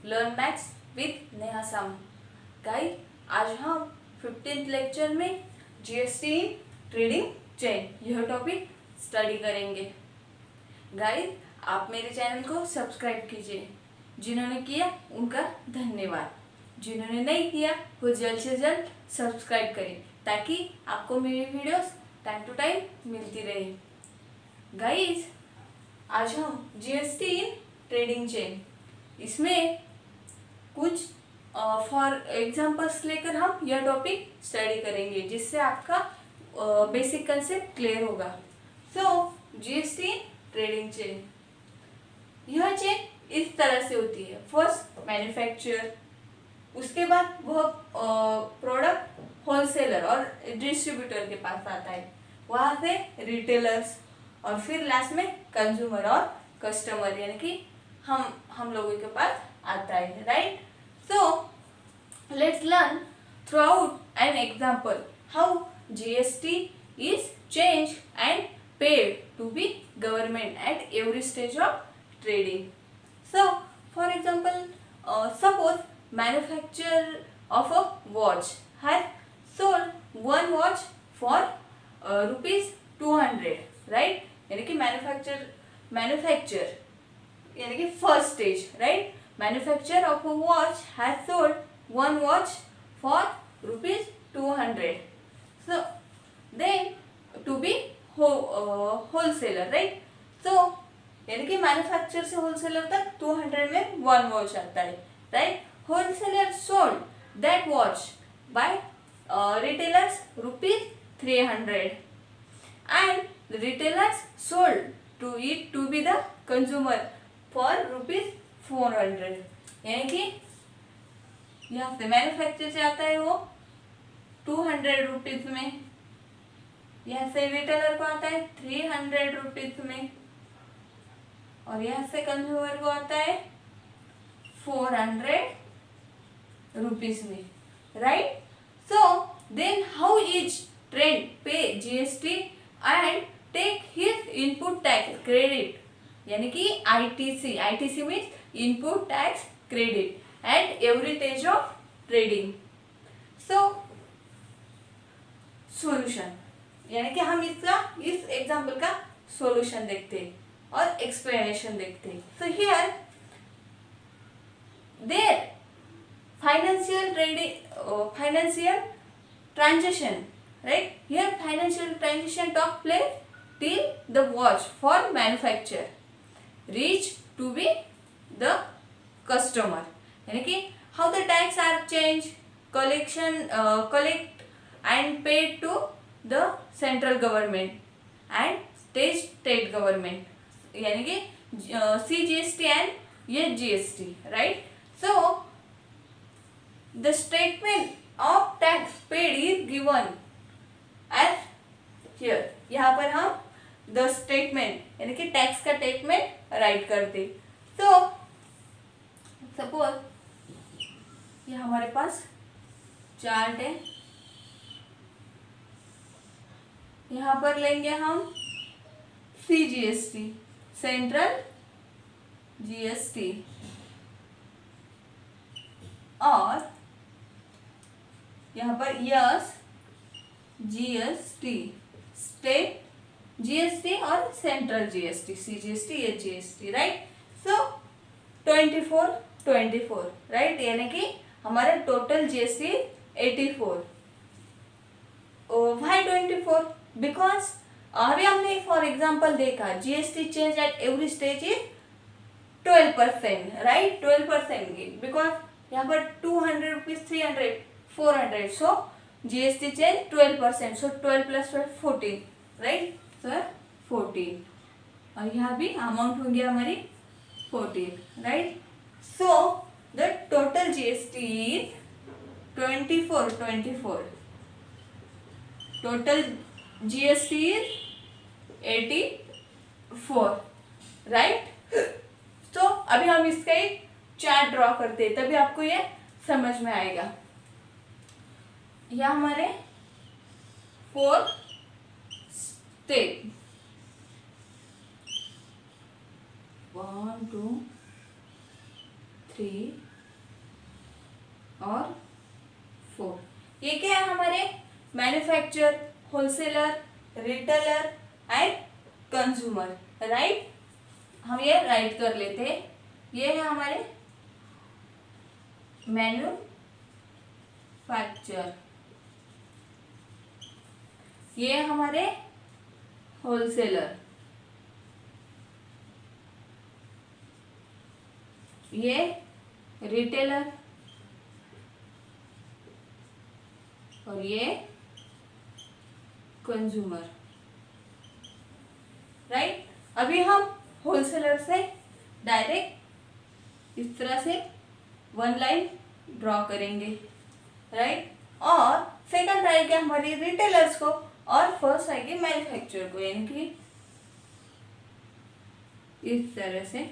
Learn maths with Neha साम। Guys, आज हम 15th लेक्चर में जीएसटी इन ट्रेडिंग चेन यह टॉपिक स्टडी करेंगे। गाइस, आप मेरे चैनल को सब्सक्राइब कीजिए। जिन्होंने किया उनका धन्यवाद, जिन्होंने नहीं किया वो जल्द से जल्द सब्सक्राइब करें ताकि आपको मेरी वीडियोस टाइम टू टाइम मिलती रहे। गाइस, आज हम जीएसटी इन ट्रेडिंग चेन इसमें कुछ फॉर एग्जांपल्स लेकर हम यह टॉपिक स्टडी करेंगे जिससे आपका बेसिक कंसेप्ट क्लियर होगा। So GST in trading chain, यह चेन इस तरह से होती है। फर्स्ट मैन्युफैक्चरर, उसके बाद वह प्रोडक्ट होलसेलर और डिस्ट्रीब्यूटर के पास आता है, वहाँ से रिटेलर्स और फिर लास्ट में कंज्यूमर और कस्टमर यानी कि हम लोगों के पास आता है, right. So let's learn throughout an example how GST is change and paid to be government at every stage of trading. So, for example, suppose manufacturer of a watch has sold one watch for rupees 200, right? यानी कि manufacture यानी कि first stage, right? Manufacturer of a watch has sold one watch for rupees 200. So, then to be wholesaler, right? So, यानी कि manufacture से wholesaler तक 200 में one watch आता है, right. Wholesaler sold that watch by retailers rupees 300 and retailers sold to it to be the consumer for rupees 400। यानी कि यहाँ से मैन्युफैक्चर से आता है वो 200 रुपीज में, यहाँ से रिटेलर को आता है 300 रुपीज में और यहाँ से कंज्यूमर को आता है 400 रुपीज में, right. So then how is trade pay GST and take his input tax credit, यानी कि ITC means input tax credit at every stage of trading. So solution, यानी कि हम इस एग्जाम्पल का सॉल्यूशन देखते हैं और एक्सप्लेनेशन देखते हैं। So here there financial transaction, right. Here financial transaction took place till the watch for manufacture reach to be the customer, यानी कि how the tax are change collect and paid to the central government and state government, यानी कि CGST and ये GST, right? So the statement of tax paid is given as here. यहाँ पर हम the statement यानी कि tax का statement right करते। So suppose ये हमारे पास चार्ट है, यहाँ पर लेंगे हम CGST सेंट्रल जीएसटी और यहाँ पर यस जीएसटी स्टेट जीएसटी और सेंट्रल जीएसटी सीजीएसटी ये जीएसटी, राइट। सो 24 राइट, यानी कि हमारा टोटल जीएसटी 84। व्हाई 24? बिकॉज अभी हमने फॉर एग्जाम्पल देखा GST change at every stage is 12%, right. 12% because यहाँ पर 200 रुपीज 300 400, सो जीएसटी चेंज 12%, सो 12 + 12 14, राइट। सो 14 और यहाँ भी अमाउंट होंगी हमारी 14, right. So the total GST is 24 total GST is 84, right. तो अभी हम इसका एक चार्ट ड्रॉ करते हैं तभी आपको ये समझ में आएगा। यह हमारे 4 स्टेप 1 2 3 और 4। ये क्या है हमारे manufacture, wholesaler, retailer and consumer, right. हम ये राइट कर लेते हैं। ये है हमारे मैन्युफैक्चर, ये है हमारे होलसेलर, ये रिटेलर और ये कंज्यूमर, राइट। अभी हम होलसेलर से डायरेक्ट इस तरह से वन लाइन ड्रॉ करेंगे, राइट। और सेकंड आएगी हमारी रिटेलर्स को और फर्स्ट आएगी मैन्युफैक्चरर को, यानी कि इस तरह से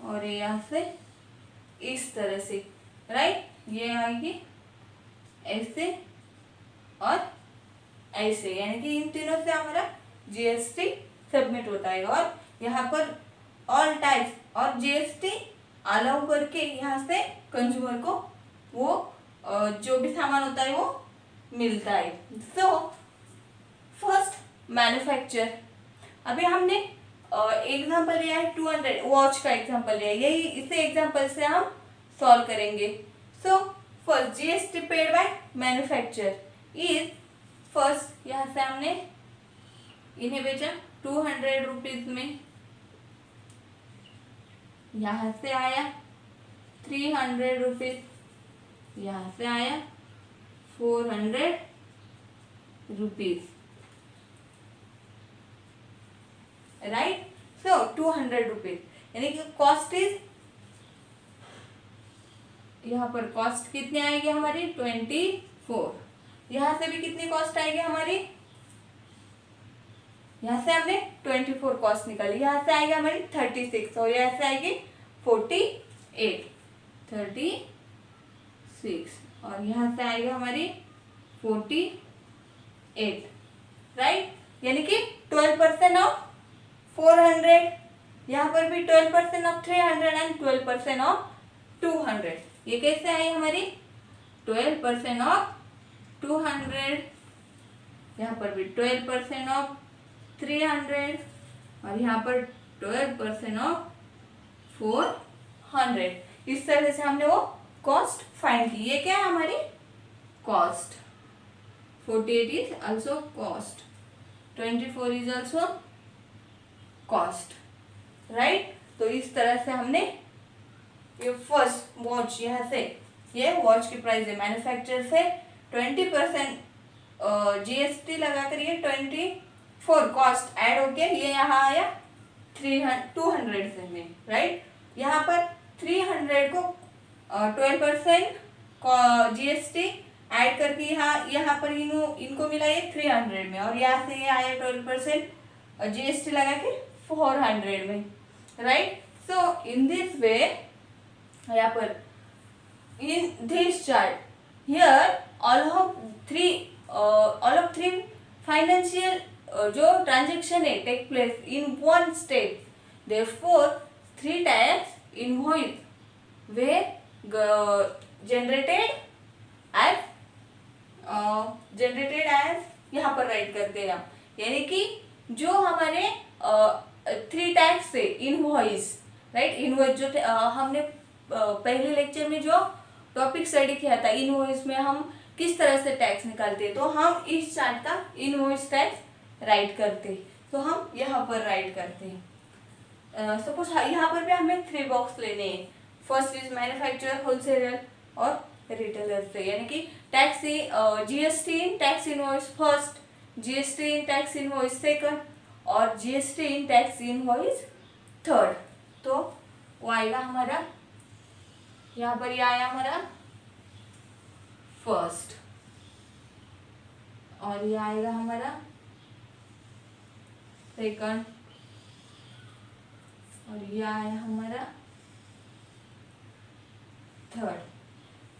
और यहाँ से इस तरह से, राइट। ये आएगी ऐसे और ऐसे, यानी कि इन तीनों से हमारा जीएसटी सबमिट होता है। और यहाँ पर ऑल टैक्स और जीएसटी अलाउ करके यहाँ से कंज्यूमर को वो जो भी सामान होता है वो मिलता है। सो फर्स्ट मैन्युफैक्चर, अभी हमने एग्जांपल लिया है 200 वॉच का एग्जांपल लिया है, यही इसे एग्जांपल से हम सॉल्व करेंगे। So first GST paid by manufacture is, first यहाँ से हमने इन्हें बेचा 200 रुपीज में, यहाँ से आया 300 रुपीज, यहाँ से आया 400 रुपीज, राइट। सो 200 रुपीज, यानी कि कॉस्ट इज, यहाँ पर कॉस्ट कितनी आएगी हमारी 24। यहाँ से भी कितनी कॉस्ट आएगी हमारी, यहाँ से हमने 24 कॉस्ट निकाली, यहाँ से आएगी हमारी 36 और यहाँ से आएगी 48, 36 और यहाँ से आएगा हमारी 48, राइट। यानी कि 12% ऑफ 400, यहाँ पर भी 12% ऑफ 300 एंड 12% ऑफ 200। ये कैसे आई हमारी 12% ऑफ 200, यहाँ पर भी 12% ऑफ 300 और यहाँ पर 12% ऑफ 400। इस तरह से हमने वो कॉस्ट फाइंड की। ये क्या है हमारी cost, 48 is also cost, 24 is also cost, right. तो इस तरह से हमने ये फर्स्ट वॉच, यहाँ से ये वॉच की प्राइस है मैन्युफैक्चर से 20% जीएसटी लगाकर ये 24 कॉस्ट ऐड होके ये यहाँ आया 200 से में, राइट। यहाँ पर 300 को 12% जीएसटी ऐड करके यहाँ पर इनको मिला ये 300 में और यहाँ से ये आया 12% जीएसटी लगा के 400 में, right. So in this way, यहाँ पर in this chart here all of three financial जो ट्रांजेक्शन है take place in one state, therefore 3 tax invoice were generated as यहाँ पर राइट करते हैं हम, यानी कि जो हमारे 3 टैक्स से इनवॉइस, राइट। इनवॉइस जो हमने पहले लेक्चर में जो टॉपिक स्टडी किया था, इनवॉइस में हम किस तरह से टैक्स निकालते हैं, तो हम इस चार्ट का इनवॉइस टैक्स राइट करते हैं। तो हम यहाँ पर राइट करते हैं। सपोज यहाँ पर भी हमें 3 बॉक्स लेने हैं। फर्स्ट इज मैन्युफैक्चरर, होलसेलर और रिटेलर से, यानी कि tax GST in tax invoice first, GST in tax invoice second और GST in tax invoice third. तो वो आएगा हमारा, यहाँ पर ये आया हमारा फर्स्ट और ये आएगा हमारा सेकंड और ये आया हमारा थर्ड।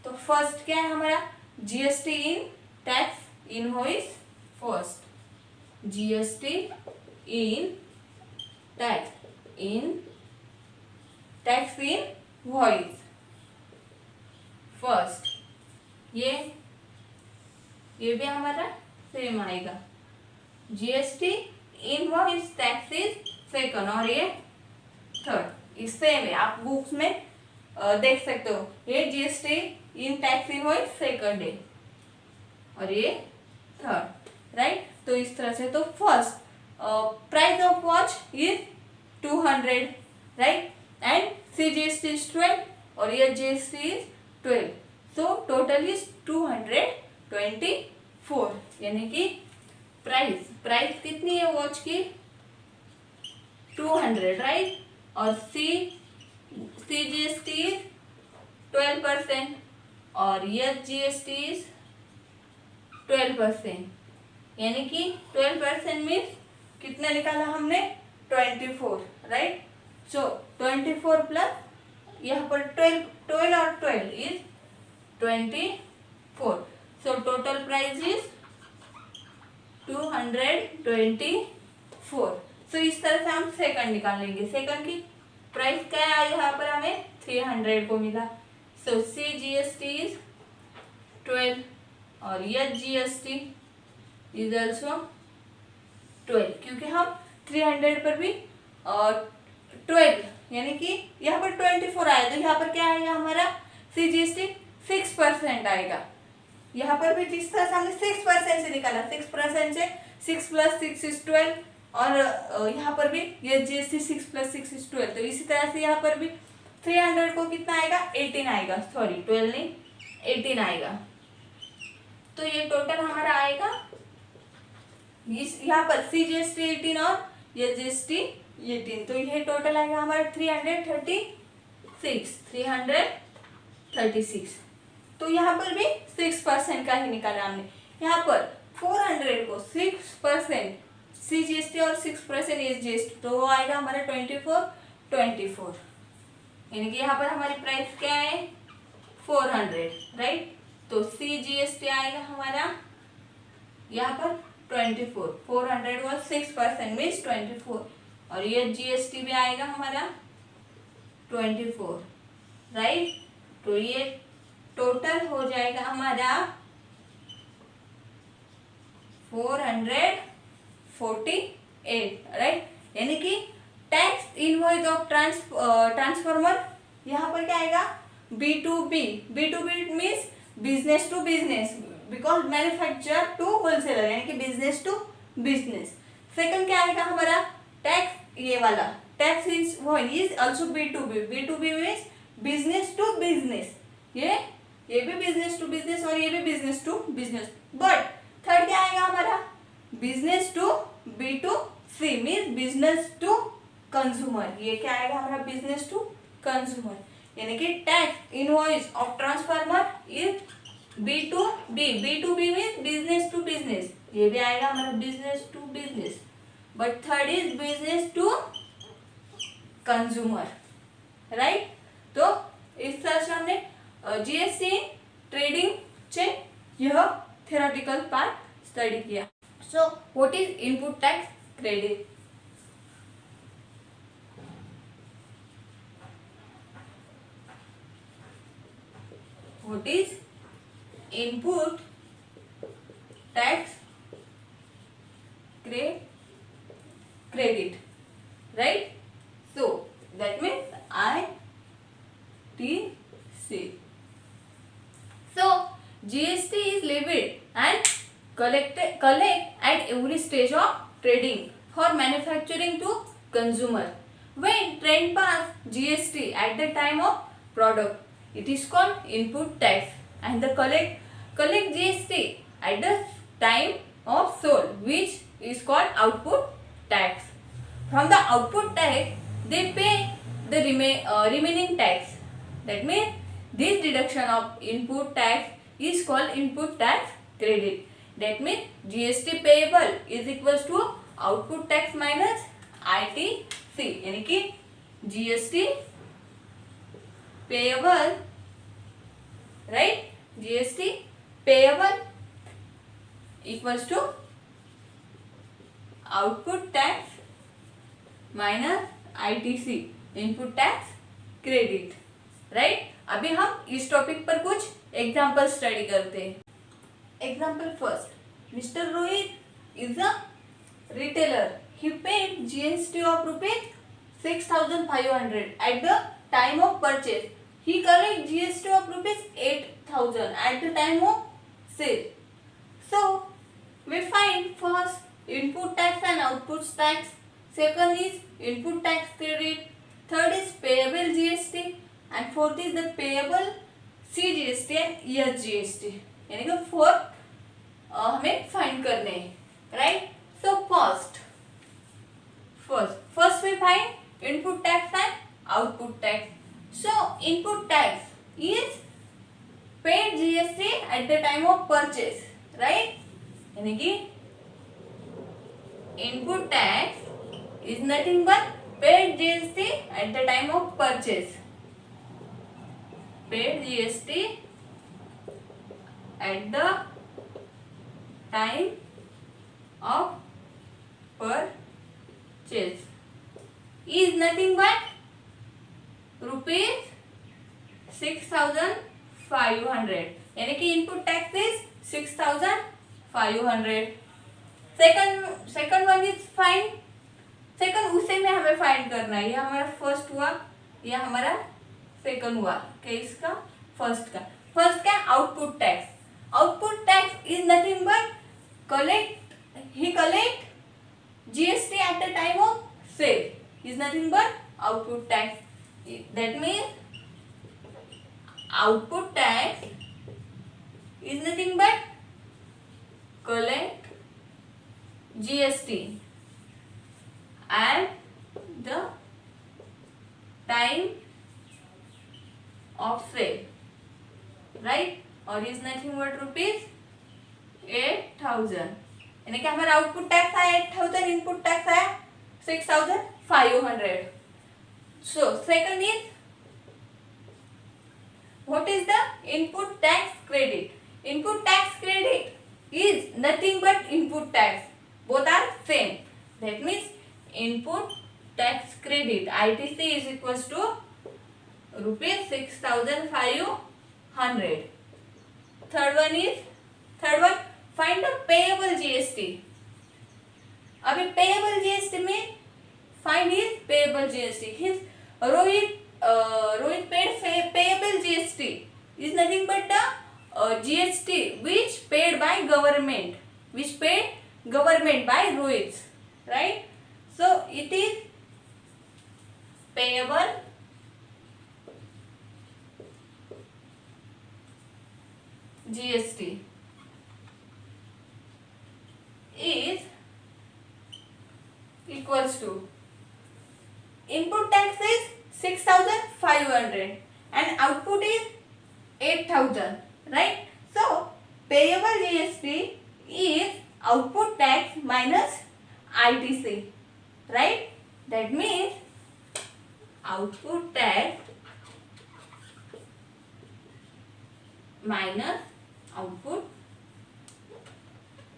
तो फर्स्ट क्या है हमारा, GST in tax invoice first, GST in tax invoice first, ये भी हमारा सेम आएगा। GST invoice tax is second और ये थर्ड। इस सेम है, आप बुक्स में देख सकते हो। ये GST in tax invoice second है और ये थर्ड, राइट। तो इस तरह से, तो first price of watch is 200, right, and CGST is 12 और ये GST is 12, so total is 224, यानी कि प्राइस कितनी है वॉच की 200, राइट, और CGST इज 12% और ये GST इज 12%, यानी कि 12% मीन्स कितना निकाला हमने 24, राइट। सो 24 प्लस यहाँ पर 12 और 12 is 24, so total price is 224। सो इस तरह से हम सेकंड निकालेंगे। सेकंड की प्राइस क्या है, यहाँ पर हमें 300 को मिला, सो CGST इज 12 और यह GST इज ऑल्सो 12, क्योंकि हम 300 पर भी 12 यानी कि यहाँ पर 24 आया, तो यहाँ पर क्या आएगा हमारा CGST 6% आएगा। यहाँ पर भी जिस तरह से हमने 6% से निकाला, 6% से 6 + 6 इज 12 और यहाँ पर भी ये GST 6 + 6 इज 12, तो इसी तरह से यहाँ पर भी 300 को कितना आएगा 18 आएगा, सॉरी 12 नहीं 18 आएगा। तो ये टोटल हमारा आएगा, यहाँ पर CGST 18 और ये GST 18, तो ये टोटल आएगा हमारा 336। तो यहाँ पर भी 6% का ही निकाला हमने। यहाँ पर 400 को 6% CGST और 6% SGST, तो वो आएगा हमारा 24, यानी कि यहाँ पर हमारी प्राइस क्या है 400, राइट। तो CGST आएगा हमारा यहाँ पर 24, 400 और 6% मीन्स 24 और ये GST भी आएगा हमारा 24, राइट। तो ये टोटल हो जाएगा हमारा 448, राइट, यानी कि टैक्स इनवॉइस ऑफ ट्रांसफॉर्मर यहाँ पर क्या आएगा B2B means business to business, because manufacturer to wholesaler, यानी कि बिजनेस टू बिजनेस। सेकंड क्या आएगा हमारा टैक्स, ये वाला tax invoice is also B2B means business to business, ये भी बिजनेस टू बिजनेस और ये भी business to business. But third क्या आएगा हमारा business to B2C means business to consumer, ये क्या आएगा हमारा बिजनेस टू कंज्यूमर, यानी कि tax invoice of transformer is B2B means business to business, ये भी आएगा हमारा business to business, but third is business to consumer, right. तो इस तरह से हमने GST ट्रेडिंग चेन यह थ्योरेटिकल पार्ट स्टडी किया। So what is input tax credit? What is input tax credit, right? So that means ITC. So GST is levied and collect at every stage of trading for manufacturing to consumer. When trade pass GST at the time of product, it is called input tax, and the collect GST at the time of sold, which is called output tax. From the output tax, they pay the remaining tax. That means this deduction of input tax is called input tax credit. That means GST payable is equals to output tax minus ITC, यानी कि GST payable, right, GST payable equals to output tax minus ITC, input tax credit, right। अभी हम इस topic पर कुछ example study करते हैं। Example first, mister Rohit is a retailer, he paid GST of rupees 6,500 at the time of purchase. He collect GST of rupees 8,000 at the time of sale. So we find first input tax and output tax, second is input tax credit, third is payable GST and fourth is the payable CGST and SGST. यानी कि four हमें find करने हैं, right. So first we find input tax and output tax. So input tax is paid GST at the time of purchase, right? यानी कि input tax is nothing but paid GST at the time of purchase. Paid GST at the time of purchase is nothing but rupees 6,500. यानी कि input tax is 6,500. Second one is fine. Second उसे में हमें find करना है. ये हमारा first हुआ, ये हमारा सेकंड हुआ. केस का फर्स्ट का output tax. Output tax is nothing but he collect GST at the time of sale. Is nothing but output tax. That means output tax is nothing but collect GST at the time of sale, right? Or is nothing but rupees 8,000. यानी कि हमारा output tax आया 8,000, input tax आया 6,500. So second is what is the input tax credit. Input tax credit is nothing but input tax. Both are same. That means input tax credit ITC is equals to rupees 6,500. Third one find the payable GST. अभी payable GST में find his payable GST. His Rohit paid payable GST is nothing but the GST which paid by government by Rohit, right? So it is payable GST is equals to input tax is 6,500 and output is 8,000, right? So payable GST is output tax minus ITC, right? That means output tax minus output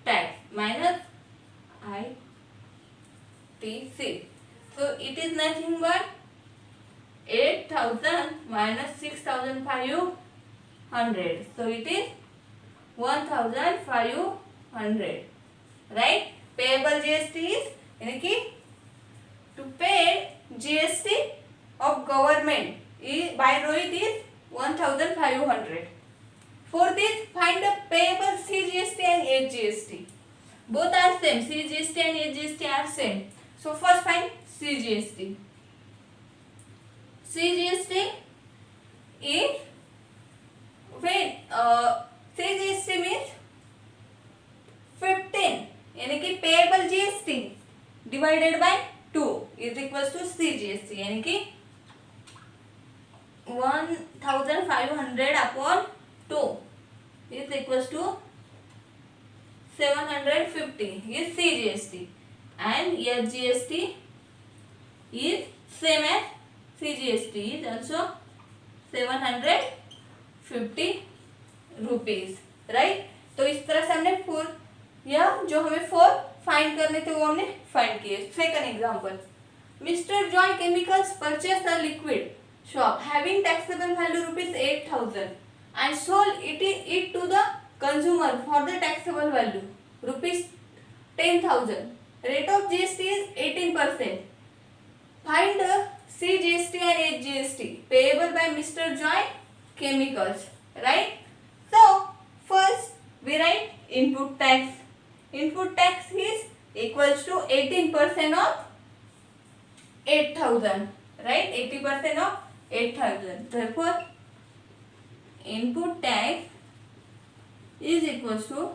tax minus ITC. So it is nothing but 8,000 minus 6,500. So it is 1,500, right? Payable GST is यानी कि to pay GST of government by Rohit is 1,500. Fourth is find the payable CGST and HGST. Both are same. CGST and HGST are same. So first find CGST. CGST is CGST means 15. यानी कि payable GST divided by 2 is equals to CGST. यानी कि 1,500 upon 2 is equals to 750 is CGST and SGST is same as CGST is also 750 rupees, right? तो इस तरह से हमने four या जो हमें फोर फाइंड करने थे वो हमने फाइंड किए. Second example, mister Joy chemicals purchase a liquid shop having taxable value rupees 8,000. and sold it to the consumer for the taxable value rupees 10,000. Rate of GST is 18%. Find the CGST and HGST payable by Mr. Joy Chemicals, right? So first we write input tax. Input tax is equals to 18% of 8,000, right? 80% of 8,000. Therefore, input tax is equals to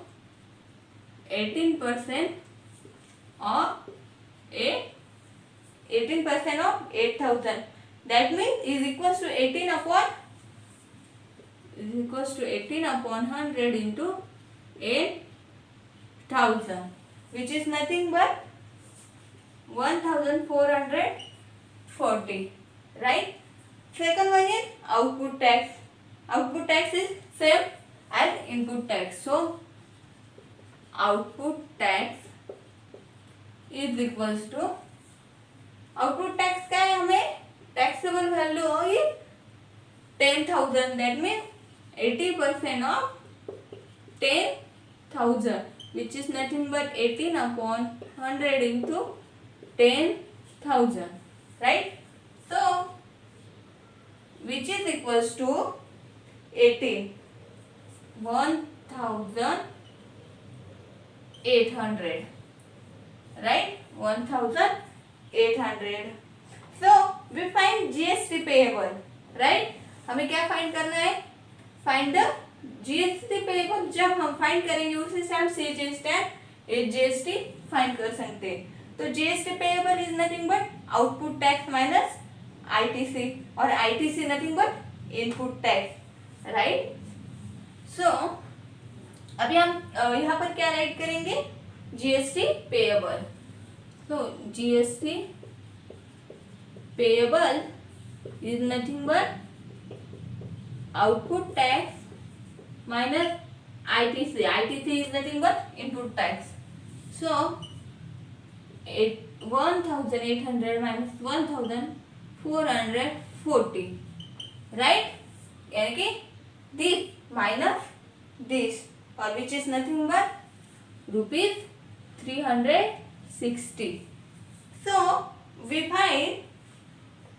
18% of 18% of 8,000. That means is equals to 18 upon 100 into 8,000, which is nothing but 1,440, right? Second one is output tax. Output tax is same as input tax. So output tax is equals to output tax का है हमें taxable value होगी 10,000. That means 80% of 10,000, which is nothing but 18 upon 100 into 10,000, right? So which is equals to 18, 1,800, right? 1,800. So we find GST payable, right? हमें क्या find करना है? Find the GST payable. जब हम फाइंड करेंगे उसी से हम CGST एंड HGST फाइंड कर सकते हैं. तो GST payable is nothing but output tax minus ITC, और ITC nothing but input tax, right? So अभी हम यहाँ पर क्या राइट करेंगे? GST payable. So GST payable is nothing but output tax minus ITC. ITC is nothing but input tax. So 1,800 minus 1,440, right? यानी कि this minus this, or which is nothing but rupees 360. So we find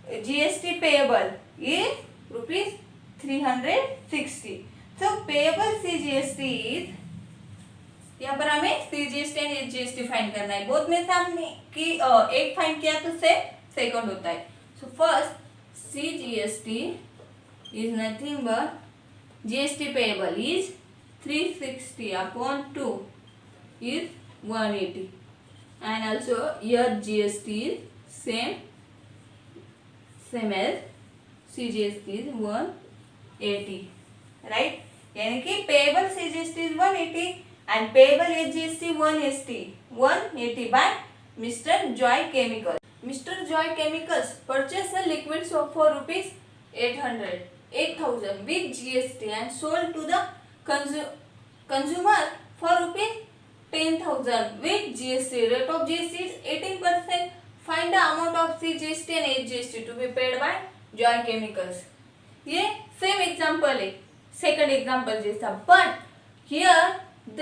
GST payable is rupees 360. So payable CGST is, यहाँ पर हमें CGST and HGST find करना है. Both में से हमने कि एक फाइंड किया तो सेकंड होता है. So first CGST is nothing but GST payable is 360 upon 2 is 180, and also your GST is same as CGST is 180, right? यानी कि payable CGST is 180 and payable HGST 180 by Mr. Joy Chemicals. Mr. Joy Chemicals purchased a liquid soap for rupees 8,000 with GST and sold to the consumer for rupees 10,000 with GST. Rate of GST is 18%. Find the amount of CGST and HGST to be paid by Joy Chemicals. ये same example है second example जैसा, but here the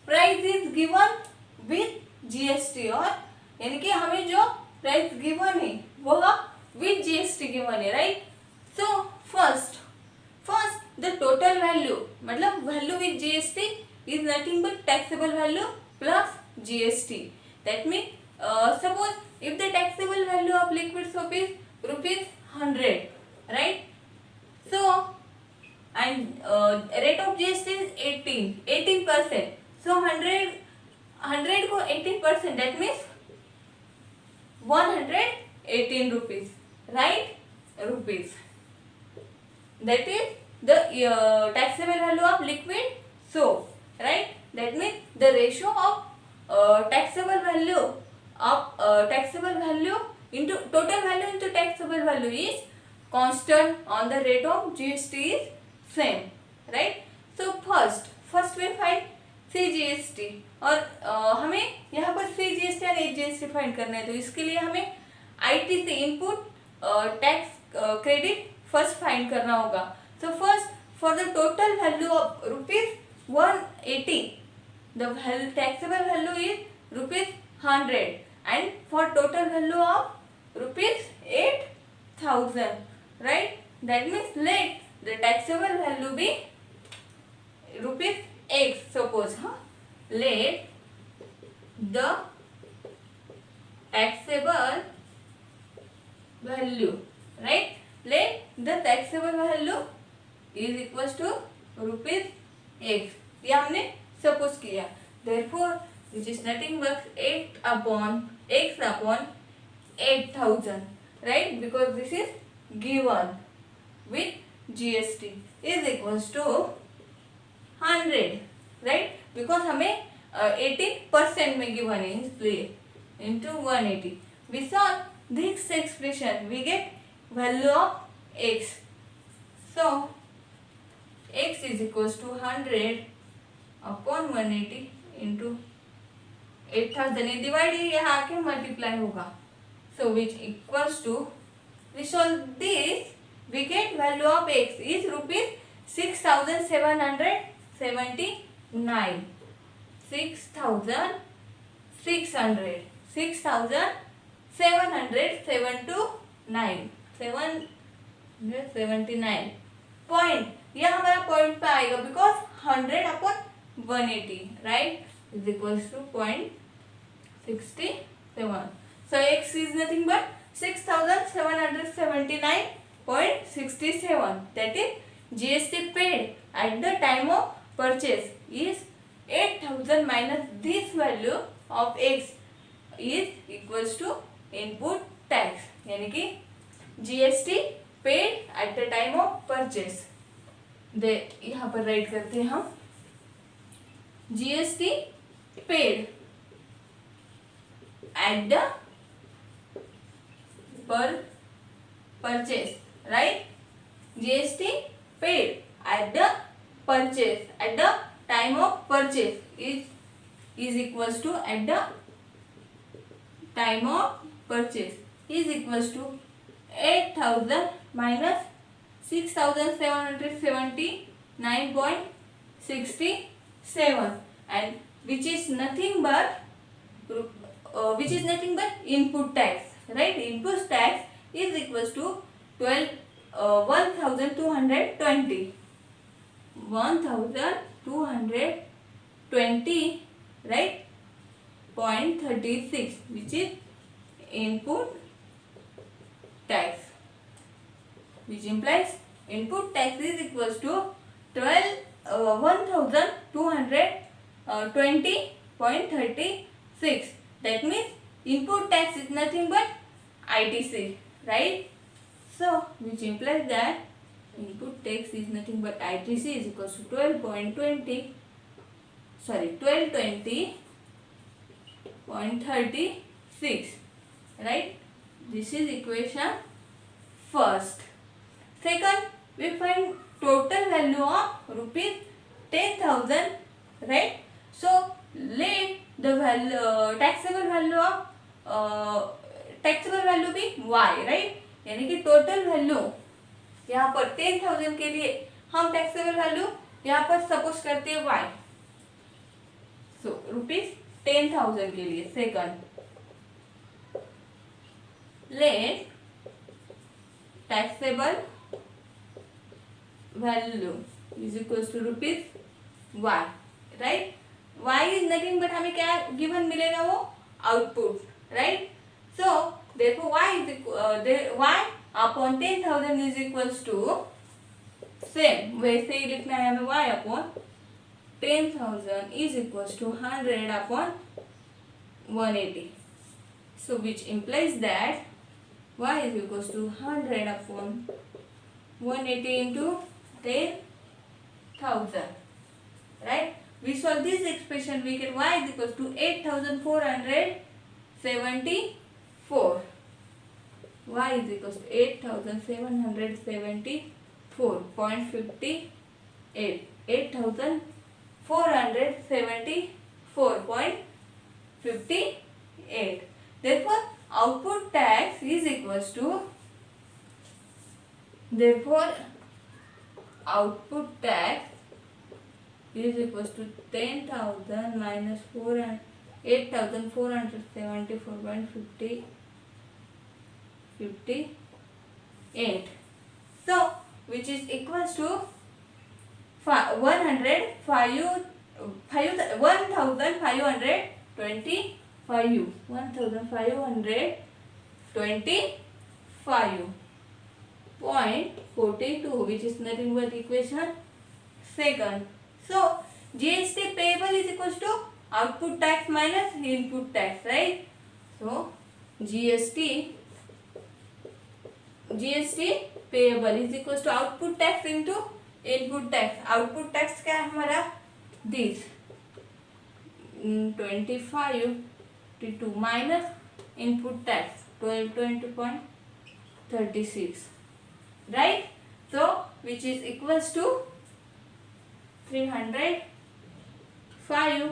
price is given with GST, और यानी कि हमें जो price given है वह विथ GST गिवन है, right? So first the total value, मतलब value with GST is nothing but taxable value plus GST. That means suppose if the taxable value of liquid soap is rupees 100, right? So and rate of GST is 18%. So 100 को 18%, that means 118 rupees, right? Rupees. That is the taxable value of liquid soap, right? That means the ratio of taxable value into total value into taxable value is constant on the rate of GST is same, right? So first we find CGST, और हमें यहाँ पर CGST और HGST find करना है. तो इसके लिए हमें ITC input tax credit first find करना होगा. So first for the total value of rupees 180, the taxable value is rupees 100, and for total value of rupees 8,000, right? That means let the taxable value be rupees x. Suppose, let the taxable value, right? Let the taxable value is equals to rupees x. ये हमने suppose किया. Therefore, which is nothing but 8 upon x upon 8,000, right? Because this is given with GST is equals to 100, right? Because हमें 80% में given है इसलिए into 180. We solve this expression, we get value of x. So x is equals to 100 upon 180 into 8,000. ये divide यहाँ आके multiply होगा. So which equals to, we solve this, we get value of x is rupees 6,779. 6,779. 779 point. यह हमारा point पे आएगा because 100 upon 180, right, is equals to 0.67. So x is nothing but 6,779.67. That is GST paid at the time of purchase is 8,000 minus this value of x is equals to input tax. यानी कि GST paid at the time of purchase. दे यहाँ पर right करते हैं हम GST paid at the purchase, right? GST paid at the purchase at the time of purchase is equals to at the time of purchase is equals to 8,000 minus 6,779.67, and which is nothing but input tax, right? Input tax is equals to 1,220, 1,220, right, 0.36, which is input tax, which implies input tax is equals to 1,220.36. That means input tax is nothing but ITC, right? So which implies that input tax is nothing but ITC is equals to 1220.36, right? This is equation first. Second, we find total value of rupees 10,000, right? So let the taxable value be y, right? यानी कि total value यहाँ पर 10,000 के लिए हम taxable value यहाँ पर suppose करते हैं y. सो रुपीज 10,000 के लिए. Second, let taxable value is equal to rupees y, right? y is nothing but हमें क्या गिवन मिलेगा, वो output, right? So therefore y upon 10,000 is equals to, same वैसे ही लिखना है हमें, y upon 10,000 is equals to 100 upon 180. So which implies that y is equals to 100 upon 180 into 10,000, right? We solve this expression, we get y is equals to 8,474. Y is equals to 8,774.58. 8,474.58. Therefore, output tax is equals to, output tax is equals to 10,000 minus 8,474.58. So which is equals to 1,525. Point 42, which is nothing but equation second. So GST payable is equals to output tax minus input tax, right? So GST payable is equals to output tax into input tax. Output tax क्या है हमारा? This 25 minus input tax 20.36, right? So which is equals to 305,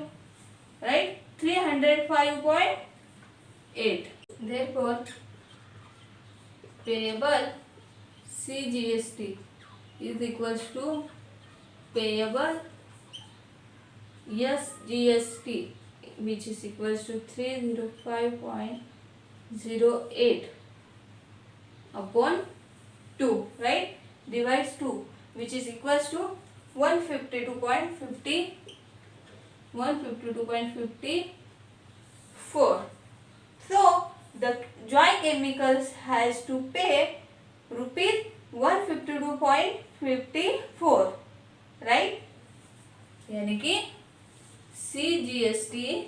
right? 305.8. Therefore payable CGST is equals to payable SGST, which is equals to 305.08 upon 2, right? Divides 2, which is equals to 152.54. So the Joy Chemicals has to pay rupees 152.54, right? यानी कि CGST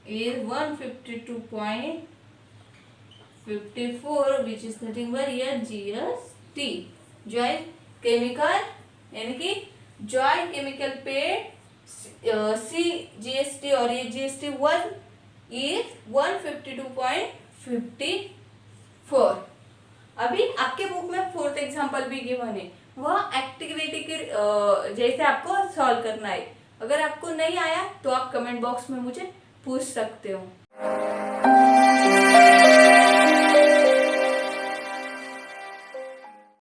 is 152.54, which is nothing but here GST. Joy Chemical यानी कि Joy Chemical paid CGST और ये GST 1 is 152.54. अभी आपके book में fourth example भी गिवन है, वह एक्टिविटी के जैसे आपको सॉल्व करना है. अगर आपको नहीं आया तो आप कमेंट बॉक्स में मुझे पूछ सकते हो.